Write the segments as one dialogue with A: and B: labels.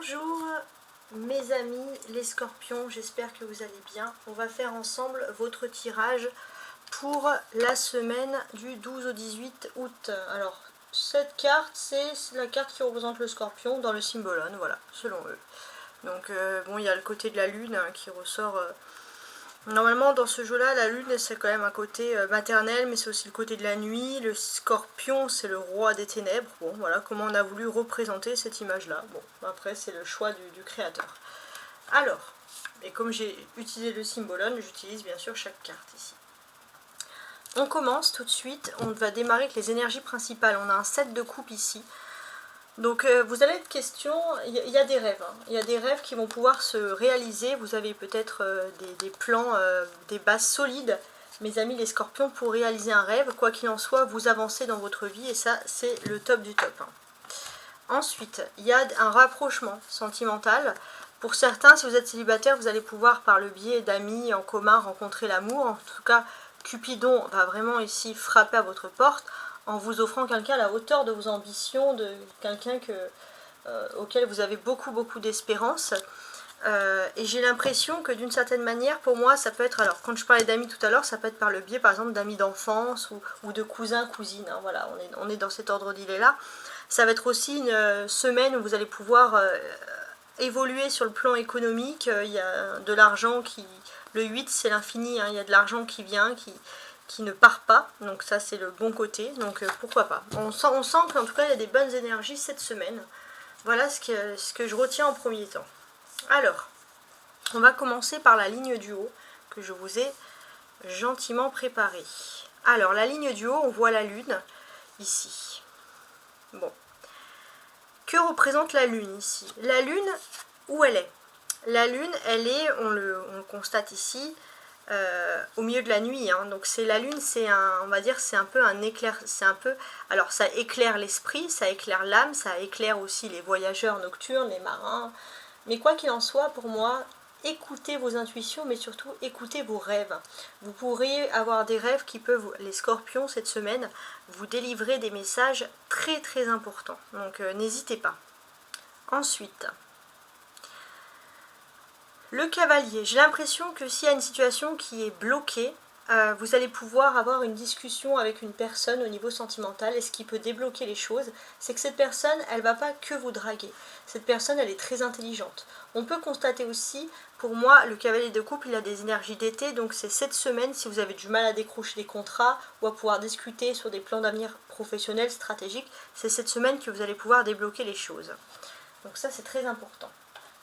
A: Bonjour mes amis les scorpions, j'espère que vous allez bien. On va faire ensemble votre tirage pour la semaine du 12 au 18 août. Alors cette carte, c'est la carte qui représente le scorpion dans le symbolone, voilà, selon eux. Donc bon, il y a le côté de la lune qui ressort. Normalement dans ce jeu là, la lune c'est quand même un côté maternel, mais c'est aussi le côté de la nuit. Le scorpion c'est le roi des ténèbres. Bon voilà comment on a voulu représenter cette image là. Bon après c'est le choix du créateur. Alors, et comme j'ai utilisé le symbolone, j'utilise bien sûr chaque carte ici. On commence tout de suite, on va démarrer avec les énergies principales. On a un 7 de coupe ici. Donc vous allez être question, il y a des rêves, hein. Il y a des rêves qui vont pouvoir se réaliser. Vous avez peut-être des plans, des bases solides, mes amis les scorpions, pour réaliser un rêve. Quoi qu'il en soit, vous avancez dans votre vie et ça c'est le top du top, hein. Ensuite, il y a un rapprochement sentimental. Pour certains, si vous êtes célibataire, vous allez pouvoir par le biais d'amis en commun rencontrer l'amour. En tout cas, Cupidon va vraiment ici frapper à votre porte en vous offrant quelqu'un à la hauteur de vos ambitions, de quelqu'un auquel vous avez beaucoup d'espérance. Et j'ai l'impression que d'une certaine manière, pour moi, ça peut être, alors quand je parlais d'amis tout à l'heure, ça peut être par le biais par exemple d'amis d'enfance ou de cousins, cousines, hein, voilà, on est dans cet ordre d'idée là. Ça va être aussi une semaine où vous allez pouvoir évoluer sur le plan économique. Il y a de l'argent qui... Le 8 c'est l'infini, hein, il y a de l'argent qui vient, qui ne part pas, donc ça c'est le bon côté, donc pourquoi pas. On sent qu'en tout cas il y a des bonnes énergies cette semaine. Voilà ce que je retiens en premier temps. Alors, on va commencer par la ligne du haut que je vous ai gentiment préparée. Alors la ligne du haut, on voit la lune ici. Bon. Que représente la lune ici? La lune, où elle est? La lune, elle est, on le constate ici, au milieu de la nuit, hein. Donc c'est la lune, c'est un, on va dire, c'est un peu un éclair, c'est un peu, alors ça éclaire l'esprit, ça éclaire l'âme, ça éclaire aussi les voyageurs nocturnes, les marins. Mais quoi qu'il en soit, pour moi, écoutez vos intuitions, mais surtout écoutez vos rêves. Vous pourriez avoir des rêves qui peuvent, les scorpions cette semaine, vous délivrer des messages très importants. Donc n'hésitez pas. Ensuite, le cavalier. J'ai l'impression que s'il y a une situation qui est bloquée, vous allez pouvoir avoir une discussion avec une personne au niveau sentimental, et ce qui peut débloquer les choses, c'est que cette personne, elle ne va pas que vous draguer. Cette personne, elle est très intelligente. On peut constater aussi, pour moi, le cavalier de coupe, il a des énergies d'été, donc c'est cette semaine, si vous avez du mal à décrocher des contrats ou à pouvoir discuter sur des plans d'avenir professionnels, stratégiques, c'est cette semaine que vous allez pouvoir débloquer les choses. Donc ça, c'est très important.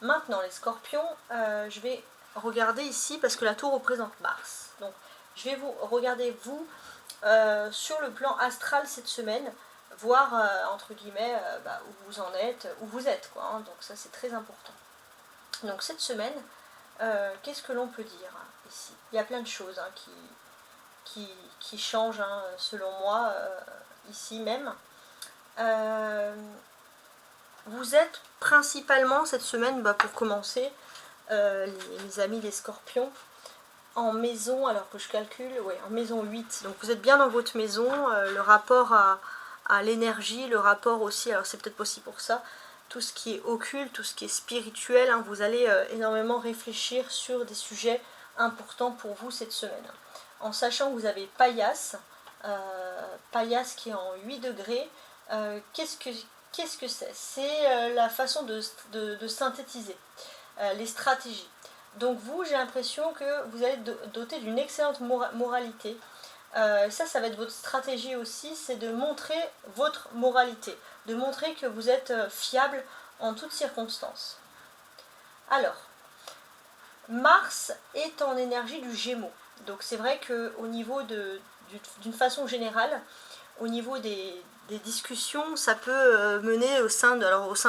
A: Maintenant, les scorpions, je vais regarder ici, parce que la tour représente Mars. Donc, je vais vous regarder, vous, sur le plan astral cette semaine, voir, entre guillemets, où vous en êtes, où vous êtes, quoi, hein. Donc ça, c'est très important. Donc cette semaine, qu'est-ce que l'on peut dire ici? Il y a plein de choses, hein, qui changent, hein, selon moi, ici même. Vous êtes principalement cette semaine, pour commencer, les amis les scorpions, en maison, alors que je calcule, ouais, en maison 8. Donc vous êtes bien dans votre maison, le rapport à l'énergie, le rapport aussi, alors c'est peut-être aussi pour ça, tout ce qui est occulte, tout ce qui est spirituel, hein, vous allez énormément réfléchir sur des sujets importants pour vous cette semaine. En sachant que vous avez Paillasse, Paillasse qui est en 8 degrés, qu'est-ce que c'est? C'est la façon de synthétiser les stratégies. Donc vous, j'ai l'impression que vous allez être doté d'une excellente moralité. Ça va être votre stratégie aussi, c'est de montrer votre moralité, de montrer que vous êtes fiable en toutes circonstances. Alors, Mars est en énergie du Gémeaux. Donc c'est vrai qu'au niveau d'une façon générale, au niveau des discussions, ça peut mener au sein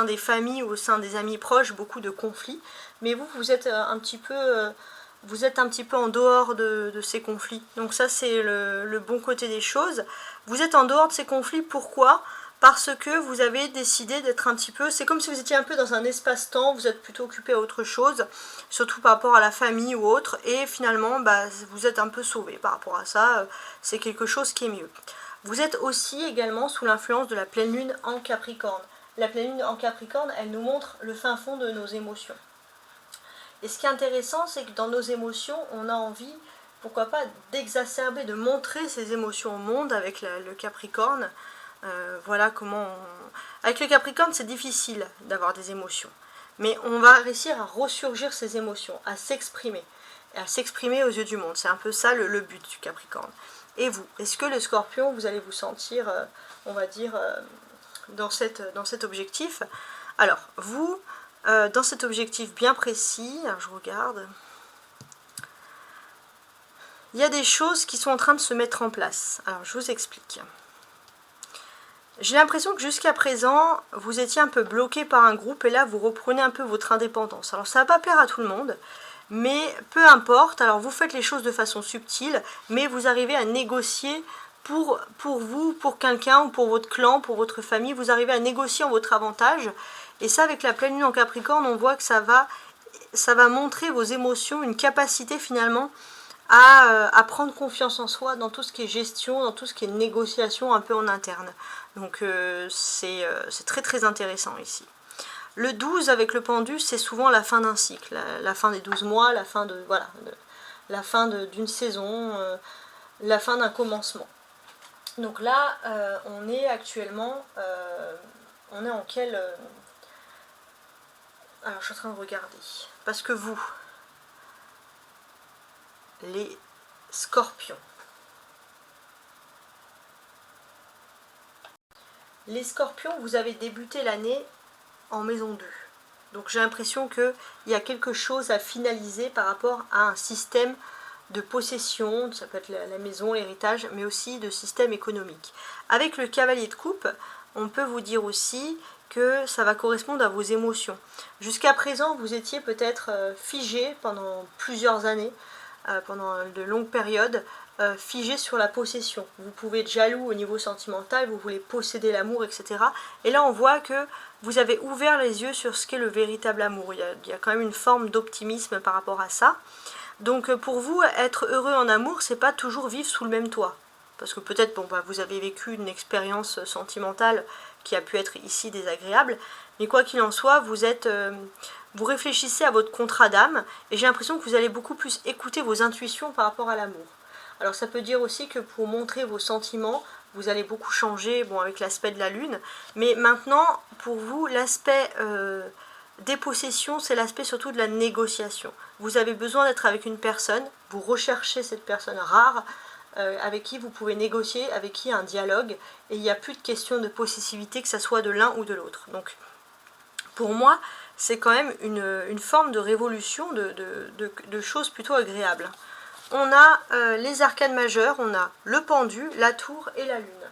A: des familles ou au sein des amis proches beaucoup de conflits. Mais vous êtes un petit peu en dehors de ces conflits. Donc ça, c'est le bon côté des choses. Vous êtes en dehors de ces conflits, pourquoi? Parce que vous avez décidé d'être un petit peu... C'est comme si vous étiez un peu dans un espace-temps, vous êtes plutôt occupé à autre chose, surtout par rapport à la famille ou autre, et finalement, vous êtes un peu sauvé par rapport à ça, c'est quelque chose qui est mieux. Vous êtes aussi également sous l'influence de la pleine lune en Capricorne. la pleine lune en Capricorne, elle nous montre le fin fond de nos émotions. Et ce qui est intéressant, c'est que dans nos émotions, on a envie, pourquoi pas, d'exacerber, de montrer ces émotions au monde avec le Capricorne. Voilà comment... Avec le Capricorne, c'est difficile d'avoir des émotions. Mais on va réussir à ressurgir ces émotions, à s'exprimer aux yeux du monde. C'est un peu ça le but du Capricorne. Et vous, est-ce que le Scorpion, vous allez vous sentir, on va dire, dans cet objectif? Alors, vous, dans cet objectif bien précis, alors je regarde, il y a des choses qui sont en train de se mettre en place. Alors, je vous explique. J'ai l'impression que jusqu'à présent, vous étiez un peu bloqué par un groupe et là, vous reprenez un peu votre indépendance. Alors, ça ne va pas plaire à tout le monde, mais peu importe. Alors, vous faites les choses de façon subtile, mais vous arrivez à négocier pour vous, pour quelqu'un ou pour votre clan, pour votre famille. Vous arrivez à négocier en votre avantage. Et ça, avec la pleine lune en Capricorne, on voit que ça va montrer vos émotions, une capacité finalement à prendre confiance en soi dans tout ce qui est gestion, dans tout ce qui est négociation un peu en interne. Donc c'est très très intéressant ici. Le 12 avec le pendu, c'est souvent la fin d'un cycle, la fin des 12 mois, la fin d'une saison, la fin d'un commencement. Donc là, on est actuellement, on est en quel... alors je suis en train de regarder, parce que vous, les Scorpions, vous avez débuté l'année en maison 2. Donc j'ai l'impression qu'il y a quelque chose à finaliser par rapport à un système de possession, ça peut être la maison, l'héritage, mais aussi de système économique. Avec le cavalier de coupe, on peut vous dire aussi que ça va correspondre à vos émotions. Jusqu'à présent, vous étiez peut-être figé pendant plusieurs années, pendant de longues périodes, figé sur la possession. Vous pouvez être jaloux au niveau sentimental, vous voulez posséder l'amour, etc. Et là, on voit que vous avez ouvert les yeux sur ce qu'est le véritable amour. Il y a quand même une forme d'optimisme par rapport à ça. Donc pour vous, être heureux en amour, c'est pas toujours vivre sous le même toit. Parce que peut-être vous avez vécu une expérience sentimentale qui a pu être ici désagréable, mais quoi qu'il en soit, vous réfléchissez à votre contrat d'âme, et j'ai l'impression que vous allez beaucoup plus écouter vos intuitions par rapport à l'amour. Alors ça peut dire aussi que pour montrer vos sentiments, vous allez beaucoup changer, avec l'aspect de la lune, mais maintenant, pour vous, l'aspect des possessions, c'est l'aspect surtout de la négociation. Vous avez besoin d'être avec une personne, vous recherchez cette personne rare, avec qui vous pouvez négocier, avec qui il y a un dialogue, et il n'y a plus de question de possessivité, que ce soit de l'un ou de l'autre. Donc, pour moi, c'est quand même une forme de révolution, de choses plutôt agréables. On a les arcanes majeures, on a le pendu, la tour et la lune.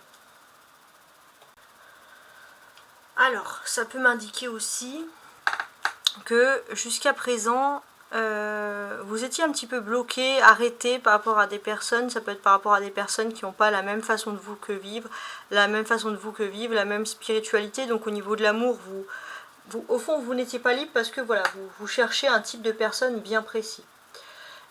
A: Alors, ça peut m'indiquer aussi que jusqu'à présent, vous étiez un petit peu bloqué, arrêté par rapport à des personnes. Ça peut être par rapport à des personnes qui n'ont pas la même façon de vous que vivre, la même spiritualité. Donc au niveau de l'amour, au fond, vous n'étiez pas libre parce que voilà, vous cherchez un type de personne bien précis.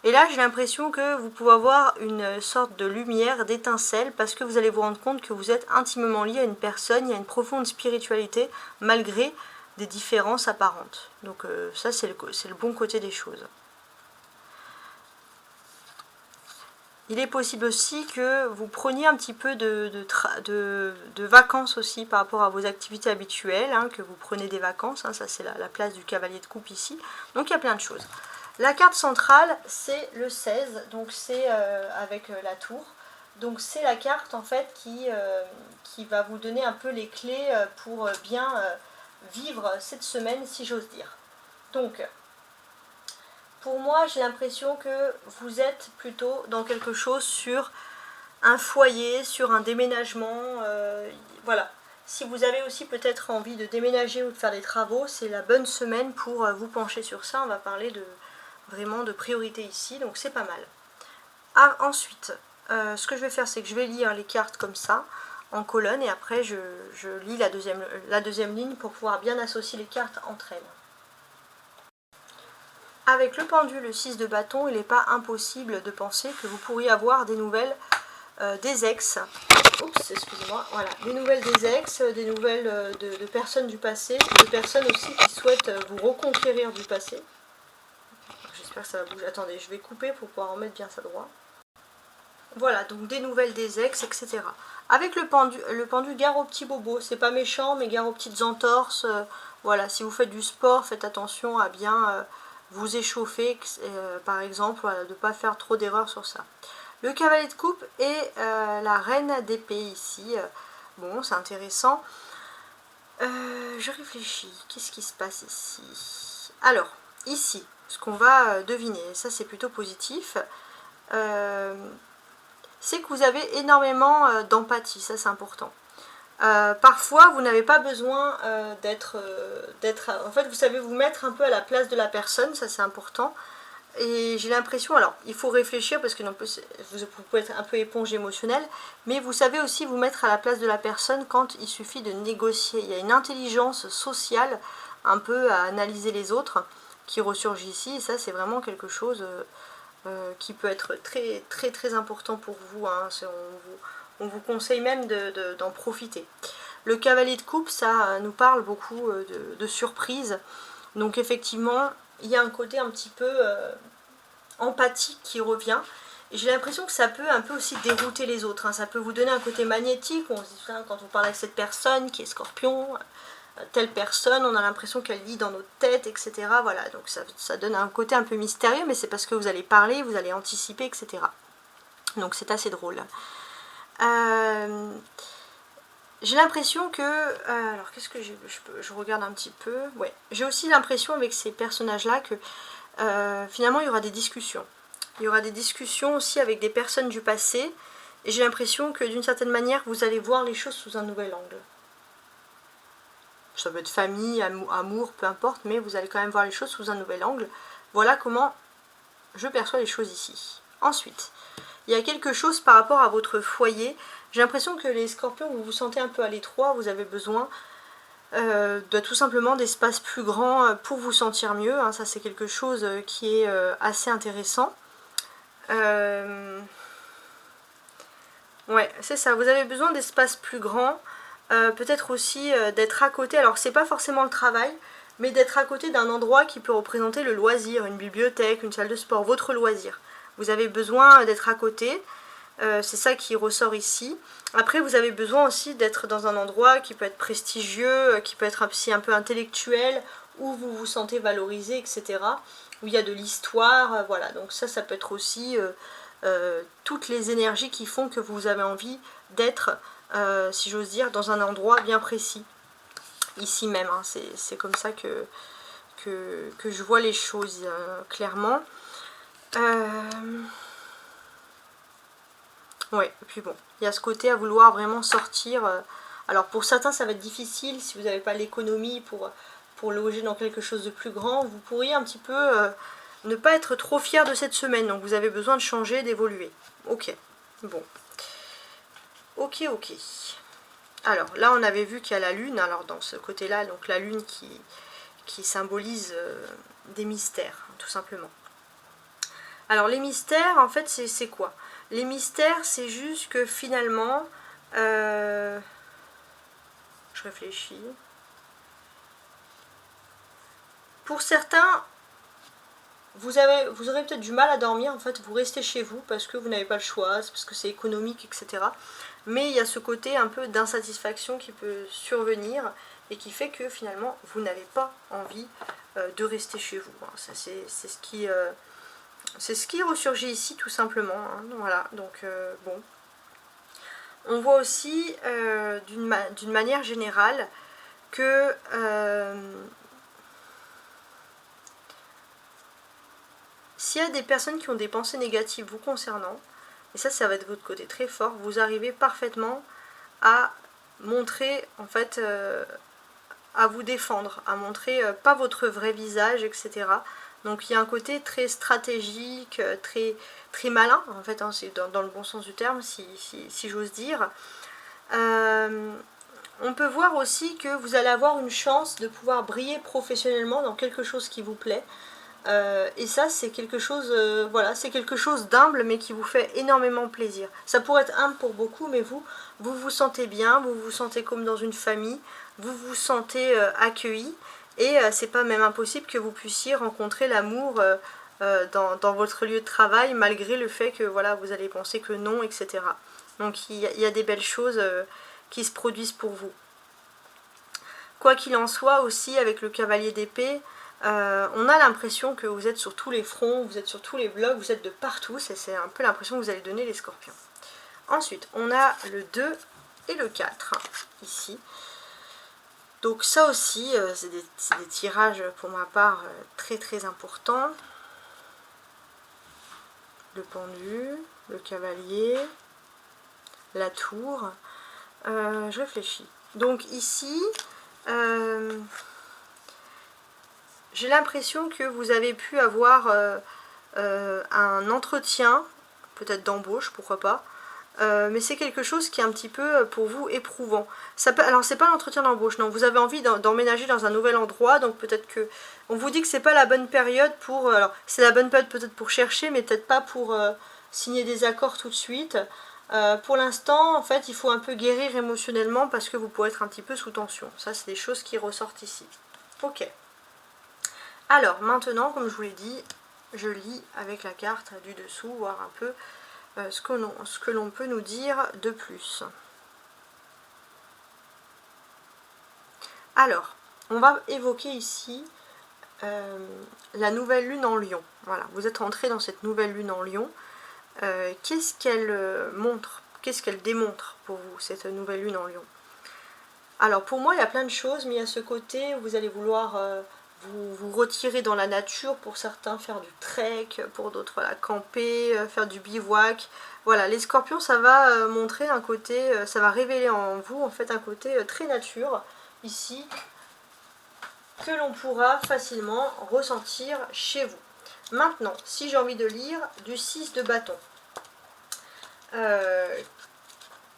A: Et là, j'ai l'impression que vous pouvez avoir une sorte de lumière, d'étincelle, parce que vous allez vous rendre compte que vous êtes intimement lié à une personne, il y a une profonde spiritualité, malgré des différences apparentes. Donc ça, c'est le bon côté des choses. Il est possible aussi que vous preniez un petit peu de vacances aussi par rapport à vos activités habituelles, que vous prenez des vacances, ça c'est la place du cavalier de coupe ici. Donc il y a plein de choses. La carte centrale, c'est le 16, donc c'est avec la tour. Donc c'est la carte en fait qui va vous donner un peu les clés pour bien vivre cette semaine, si j'ose dire. Donc, pour moi, j'ai l'impression que vous êtes plutôt dans quelque chose sur un foyer, sur un déménagement, voilà. Si vous avez aussi peut-être envie de déménager ou de faire des travaux, c'est la bonne semaine pour vous pencher sur ça. On va parler vraiment de priorité ici, donc c'est pas mal. Ensuite, ce que je vais faire, c'est que je vais lire les cartes comme ça, en colonne, et après je lis la deuxième ligne pour pouvoir bien associer les cartes entre elles. Avec le pendu, le 6 de bâton, il n'est pas impossible de penser que vous pourriez avoir des nouvelles des ex. Oups, excusez-moi. Voilà, des nouvelles des ex, des nouvelles de personnes du passé, de personnes aussi qui souhaitent vous reconquérir du passé. J'espère que ça va bouger. Attendez, je vais couper pour pouvoir remettre bien ça droit. Voilà, donc des nouvelles des ex, etc. Avec le pendu gare aux petits bobos. C'est pas méchant, mais gare aux petites entorses. Voilà, si vous faites du sport, faites attention à bien vous échauffer, par exemple, voilà, de ne pas faire trop d'erreurs sur ça. Le cavalier de coupe et la reine d'épée ici. Bon, c'est intéressant. Je réfléchis. Qu'est-ce qui se passe ici? Alors, ici, ce qu'on va deviner, ça c'est plutôt positif, c'est que vous avez énormément d'empathie, ça c'est important. Parfois, vous n'avez pas besoin d'être... En fait, vous savez vous mettre un peu à la place de la personne, ça c'est important. Et j'ai l'impression, alors il faut réfléchir parce que vous pouvez être un peu éponge émotionnelle, mais vous savez aussi vous mettre à la place de la personne quand il suffit de négocier. Il y a une intelligence sociale un peu à analyser les autres qui ressurgit ici, et ça c'est vraiment quelque chose qui peut être très très très important pour vous, hein. On vous conseille même d'en profiter. Le cavalier de coupe, ça nous parle beaucoup de surprise, donc effectivement il y a un côté un petit peu empathique qui revient. J'ai l'impression que ça peut un peu aussi dérouter les autres, hein. Ça peut vous donner un côté magnétique. On se dit, quand on parle avec cette personne qui est Scorpion, telle personne, on a l'impression qu'elle lit dans notre tête, etc. Voilà, donc ça donne un côté un peu mystérieux, mais c'est parce que vous allez parler, vous allez anticiper, etc. Donc c'est assez drôle. J'ai l'impression que... alors qu'est-ce que je regarde un petit peu. Ouais, j'ai aussi l'impression avec ces personnages-là que finalement il y aura des discussions. Il y aura des discussions aussi avec des personnes du passé. Et j'ai l'impression que d'une certaine manière, vous allez voir les choses sous un nouvel angle. Ça peut être famille, amour, peu importe, mais vous allez quand même voir les choses sous un nouvel angle. Voilà comment je perçois les choses ici. Ensuite, il y a quelque chose par rapport à votre foyer. J'ai l'impression que les scorpions, vous vous sentez un peu à l'étroit, vous avez besoin de tout simplement d'espaces plus grands pour vous sentir mieux, hein. Ça c'est quelque chose qui est assez intéressant. Ouais, c'est ça, vous avez besoin d'espaces plus grands, peut-être aussi d'être à côté, alors c'est pas forcément le travail, mais d'être à côté d'un endroit qui peut représenter le loisir, une bibliothèque, une salle de sport, votre loisir. Vous avez besoin d'être à côté, c'est ça qui ressort ici. Après, vous avez besoin aussi d'être dans un endroit qui peut être prestigieux, qui peut être aussi un peu intellectuel, où vous vous sentez valorisé, etc. Où il y a de l'histoire, voilà. Donc ça peut être aussi toutes les énergies qui font que vous avez envie d'être, si j'ose dire, dans un endroit bien précis. Ici même, hein. C'est comme ça que je vois les choses clairement. Ouais, et puis bon, il y a ce côté à vouloir vraiment sortir. Alors pour certains ça va être difficile si vous n'avez pas l'économie pour loger dans quelque chose de plus grand. Vous pourriez un petit peu ne pas être trop fier de cette semaine, donc vous avez besoin de changer, d'évoluer. Ok, bon. Ok. Alors là on avait vu qu'il y a la lune, alors dans ce côté-là, donc la lune qui symbolise des mystères, tout simplement. Alors les mystères, en fait, c'est quoi? Les mystères, c'est juste que finalement, je réfléchis. Pour certains, vous aurez peut-être du mal à dormir, en fait, vous restez chez vous parce que vous n'avez pas le choix, parce que c'est économique, etc. Mais il y a ce côté un peu d'insatisfaction qui peut survenir et qui fait que finalement, vous n'avez pas envie de rester chez vous. Ça, c'est ce qui ressurgit ici tout simplement, hein. Voilà, donc bon. On voit aussi d'une manière générale que s'il y a des personnes qui ont des pensées négatives vous concernant, et ça va être votre côté très fort, vous arrivez parfaitement à montrer, en fait, à vous défendre, à montrer pas votre vrai visage, etc. Donc il y a un côté très stratégique, très malin, en fait, hein, c'est dans le bon sens du terme, si j'ose dire. On peut voir aussi que vous allez avoir une chance de pouvoir briller professionnellement dans quelque chose qui vous plaît. Et ça c'est quelque chose, voilà, c'est quelque chose d'humble mais qui vous fait énormément plaisir. Ça pourrait être humble pour beaucoup, mais vous vous sentez bien, vous vous sentez comme dans une famille, vous vous sentez accueilli, et c'est pas même impossible que vous puissiez rencontrer l'amour dans votre lieu de travail, malgré le fait que voilà, vous allez penser que non, etc. Donc il y a des belles choses qui se produisent pour vous. Quoi qu'il en soit aussi, avec le cavalier d'épée, on a l'impression que vous êtes sur tous les fronts, vous êtes sur tous les blocs, vous êtes de partout, c'est un peu l'impression que vous allez donner les scorpions. Ensuite, on a le 2 et le 4, ici. Donc ça aussi, c'est des tirages pour ma part très très importants. Le pendu, le cavalier, la tour. Je réfléchis. Donc ici, j'ai l'impression que vous avez pu avoir un entretien, peut-être d'embauche, pourquoi pas, mais c'est quelque chose qui est un petit peu pour vous éprouvant. Alors c'est pas l'entretien d'embauche, non, vous avez envie d'emménager dans un nouvel endroit, donc peut-être que on vous dit que c'est pas la bonne période pour, alors c'est la bonne période peut-être pour chercher, mais peut-être pas pour signer des accords tout de suite. Pour l'instant, en fait, il faut un peu guérir émotionnellement parce que vous pourrez être un petit peu sous tension. Ça, c'est des choses qui ressortent ici. Ok. Alors, maintenant, comme je vous l'ai dit, je lis avec la carte du dessous, voir un peu ce que l'on peut nous dire de plus. Alors, on va évoquer ici la nouvelle lune en Lion. Voilà, vous êtes entré dans cette nouvelle lune en Lion. Qu'est-ce qu'elle montre, qu'est-ce qu'elle démontre pour vous, cette nouvelle lune en Lion? Alors, pour moi, il y a plein de choses, mais il y a ce côté où vous allez vouloir vous retirer dans la nature, pour certains faire du trek, pour d'autres voilà, camper, faire du bivouac. Voilà, les scorpions, ça va montrer un côté, ça va révéler en vous en fait un côté très nature, ici, que l'on pourra facilement ressentir chez vous. Maintenant, si j'ai envie de lire du 6 de bâton,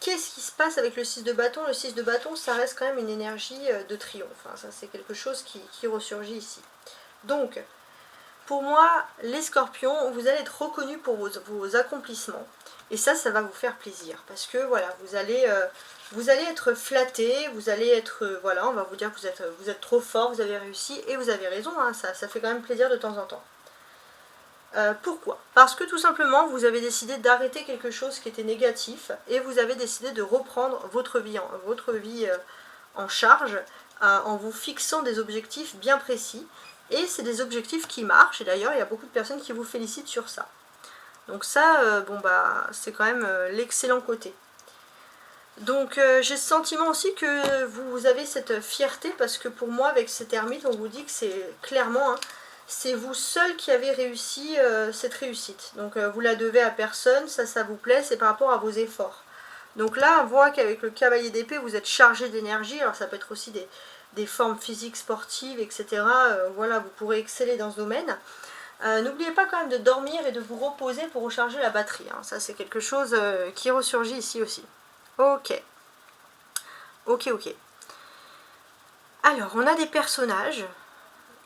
A: qu'est-ce qui se passe avec le 6 de bâton? Le 6 de bâton, ça reste quand même une énergie de triomphe. Hein. Ça, c'est quelque chose qui ressurgit ici. Donc, pour moi, les scorpions, vous allez être reconnus pour vos accomplissements. Et ça va vous faire plaisir. Parce que, voilà, vous allez être flatté, vous allez être, voilà, on va vous dire que vous êtes trop fort, vous avez réussi. Et vous avez raison, hein, ça fait quand même plaisir de temps en temps. Pourquoi? Parce que tout simplement vous avez décidé d'arrêter quelque chose qui était négatif et vous avez décidé de reprendre votre vie en charge en vous fixant des objectifs bien précis, et c'est des objectifs qui marchent, et d'ailleurs il y a beaucoup de personnes qui vous félicitent sur ça. Donc ça, bon bah c'est quand même l'excellent côté. Donc j'ai ce sentiment aussi que vous avez cette fierté, parce que pour moi avec cet ermite on vous dit que c'est clairement... Hein, c'est vous seul qui avez réussi cette réussite. Donc vous la devez à personne, ça vous plaît, c'est par rapport à vos efforts. Donc là, on voit qu'avec le cavalier d'épée, vous êtes chargé d'énergie. Alors ça peut être aussi des formes physiques, sportives, etc. Voilà, vous pourrez exceller dans ce domaine. N'oubliez pas quand même de dormir et de vous reposer pour recharger la batterie. Hein. Ça, c'est quelque chose qui ressurgit ici aussi. Ok. Ok, ok. Alors, on a des personnages.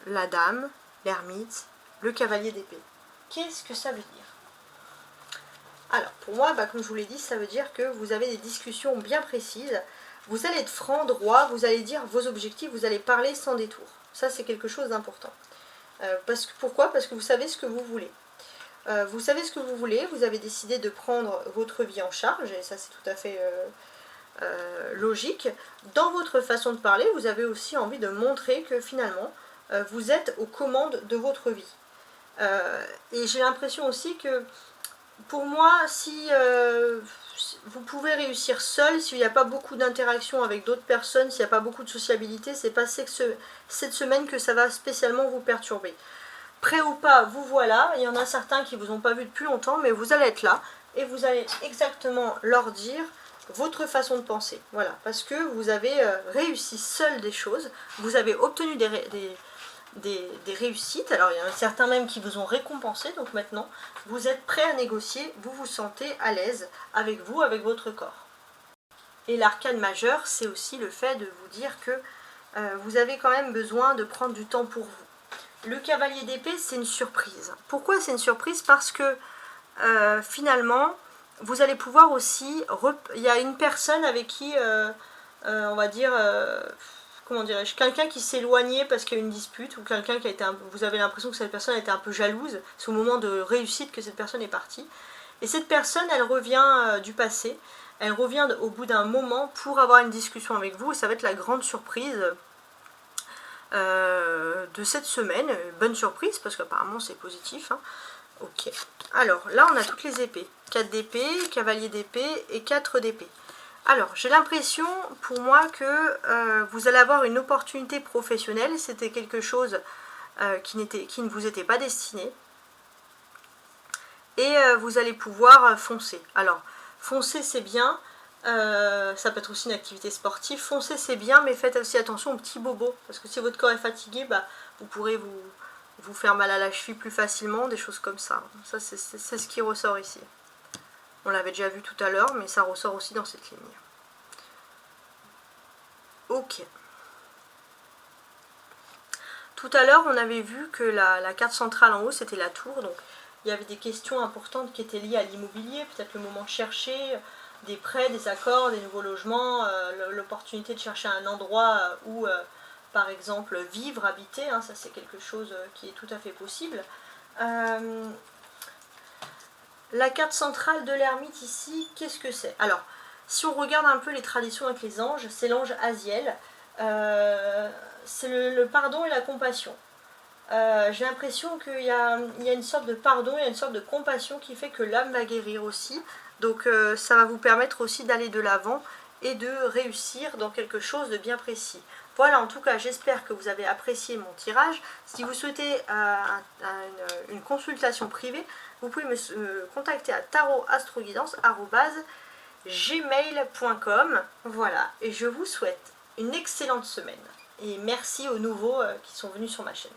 A: La dame, l'ermite, le cavalier d'épée. Qu'est-ce que ça veut dire? Alors, pour moi, comme je vous l'ai dit, ça veut dire que vous avez des discussions bien précises. Vous allez être franc, droit, vous allez dire vos objectifs, vous allez parler sans détour. Ça, c'est quelque chose d'important. Pourquoi? Parce que vous savez ce que vous voulez. Vous savez ce que vous voulez, vous avez décidé de prendre votre vie en charge, et ça, c'est tout à fait logique. Dans votre façon de parler, vous avez aussi envie de montrer que finalement, vous êtes aux commandes de votre vie. Et j'ai l'impression aussi que, pour moi, si vous pouvez réussir seul, s'il n'y a pas beaucoup d'interaction avec d'autres personnes, s'il n'y a pas beaucoup de sociabilité, c'est pas cette semaine que ça va spécialement vous perturber. Prêt ou pas, vous voilà. Il y en a certains qui ne vous ont pas vu depuis longtemps, mais vous allez être là et vous allez exactement leur dire votre façon de penser. Voilà, parce que vous avez réussi seul des choses, vous avez obtenu des réussites. Alors il y en a certains même qui vous ont récompensé, donc maintenant vous êtes prêt à négocier, vous vous sentez à l'aise avec vous, avec votre corps. Et l'arcane majeur, c'est aussi le fait de vous dire que vous avez quand même besoin de prendre du temps pour vous. Le cavalier d'épée, c'est une surprise. Pourquoi c'est une surprise? Parce que finalement, vous allez pouvoir aussi... Il y a une personne avec qui, on va dire... comment dirais-je, quelqu'un qui s'est éloigné parce qu'il y a eu une dispute, ou quelqu'un qui a été vous avez l'impression que cette personne a été un peu jalouse, c'est au moment de réussite que cette personne est partie. Et cette personne, elle revient du passé, elle revient au bout d'un moment pour avoir une discussion avec vous, et ça va être la grande surprise de cette semaine. Bonne surprise, parce qu'apparemment c'est positif. Hein. Ok. Alors, là on a toutes les épées. 4 d'épée, cavalier d'épée et 4 d'épée. Alors, j'ai l'impression, pour moi, que vous allez avoir une opportunité professionnelle. C'était quelque chose qui ne vous était pas destiné. Et vous allez pouvoir foncer. Alors, foncer, c'est bien. Ça peut être aussi une activité sportive. Foncer, c'est bien, mais faites aussi attention aux petits bobos. Parce que si votre corps est fatigué, bah, vous pourrez vous faire mal à la cheville plus facilement, des choses comme ça. Ça, c'est ce qui ressort ici. On l'avait déjà vu tout à l'heure, mais ça ressort aussi dans cette ligne. Ok. Tout à l'heure, on avait vu que la carte centrale en haut, c'était la tour. Donc, il y avait des questions importantes qui étaient liées à l'immobilier. Peut-être le moment de chercher des prêts, des accords, des nouveaux logements, l'opportunité de chercher un endroit où, par exemple, vivre, habiter. Hein, ça, c'est quelque chose qui est tout à fait possible. La carte centrale de l'ermite ici, qu'est-ce que c'est? Alors, si on regarde un peu les traditions avec les anges, c'est l'ange Aziel. C'est le pardon et la compassion. J'ai l'impression qu'il y a une sorte de pardon, il y a une sorte de compassion qui fait que l'âme va guérir aussi. Donc ça va vous permettre aussi d'aller de l'avant et de réussir dans quelque chose de bien précis. Voilà, en tout cas, j'espère que vous avez apprécié mon tirage. Si vous souhaitez une consultation privée, vous pouvez me contacter à tarotastroguidance@gmail.com. Voilà, et je vous souhaite une excellente semaine. Et merci aux nouveaux qui sont venus sur ma chaîne.